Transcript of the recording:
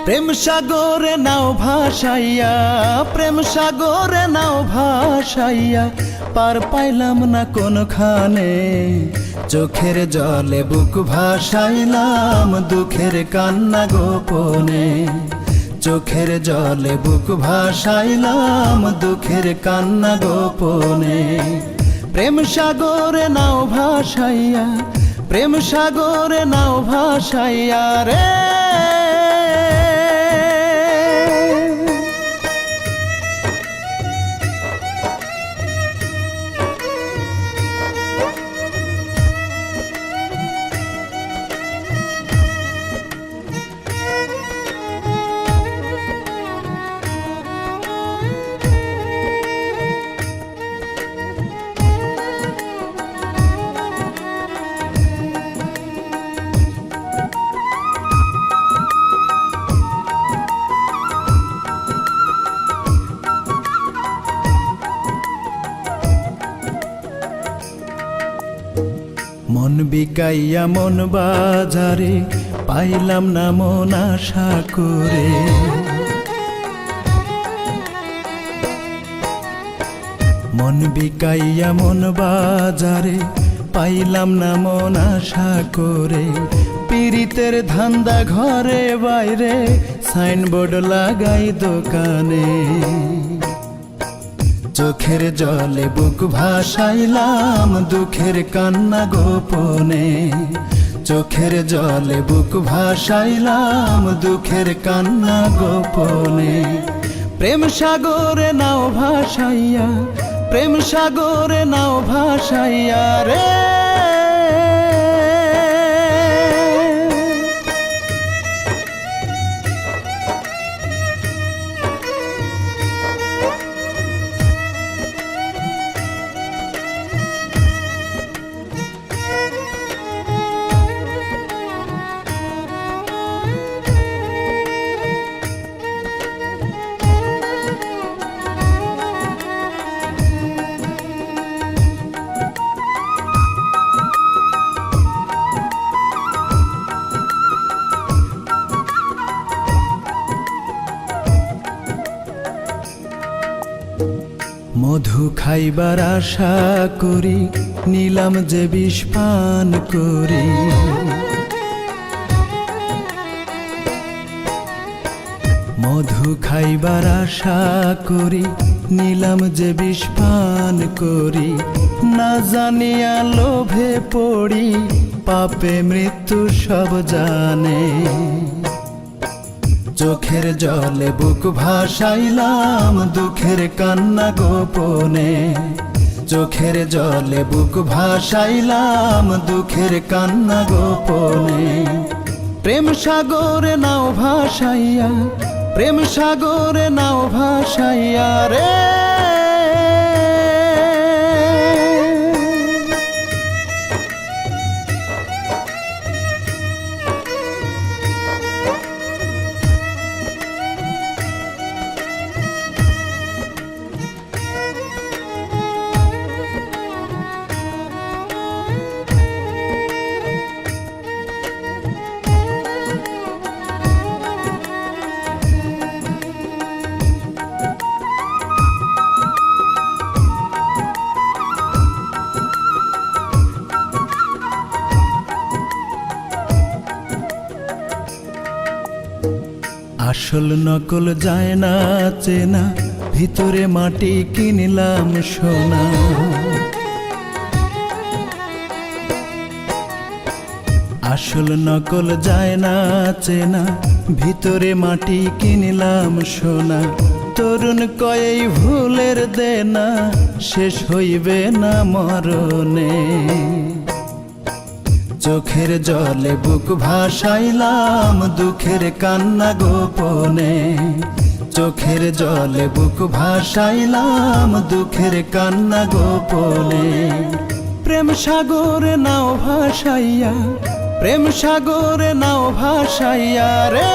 প্রেম সাগরে নাও ভাসাইয়া, প্রেম সাগরে নাও ভাসাইয়া, পার পাইলাম না কোনখানে। চোখের জলে বুক ভাসাইলাম, দুঃখের কান্না গোপনে। চোখের জলে বুক ভাসাইলাম, দুঃখের কান্না গোপনে। প্রেম সাগরে নাও ভাসাইয়া, প্রেম সাগরে নাও ভাসাইয়া রে। মন বিকাইয়া মন বাজারে, পাইলাম না মন আশা করে। মন বিকাইয়া মন বাজারে, পাইলাম না মন আশা করে। পীড়িতের ধান্দা ঘরে বাইরে, সাইনবোর্ড লাগাই দোকানে। চোখের জলে বুক ভাসাইলাম, দুঃখের কান্না গোপনে। চোখের জলে বুক ভাসাইলাম, দুঃখের কান্না গোপনে। প্রেম সাগরে নাও ভাসাইয়া, প্রেম সাগরে নাও ভাসাইয়া রে। মধু খাইবার আশা করি, নিলাম যে বিষ পান করি। মধু খাইবার আশা করি, নিলাম যে বিষ পান করি। না জানিয়া লোভে পড়ি, পাপে মৃত্যু সব জানে। চোখের জলে বুক ভাসাইলাম, দুঃখের কান্না গোপনে। চোখের জলে বুক ভাসাইলাম, দুঃখের কান্না গোপনে। প্রেম সাগরে নাও ভাসাইয়া, প্রেম সাগরে নাও ভাসাইয়া রে। আসল নকল যায় না চেনা, ভিতরে মাটি কিনলাম সোনা। আসল নকল যায় না চেনা, ভিতরে মাটি কিনলাম সোনা। তরুণ কয়ে ভুলের দেনা, শেষ হইবে না মরণে। চোখের জলে বুক ভাসাইলাম, দুঃখের কান্না গোপনে। চোখের জলে বুক ভাসাইলাম, দুঃখের কান্না গোপনে। প্রেম সাগরে নাও ভাসাইয়া, প্রেম সাগরে নাও ভাসাইয়া রে।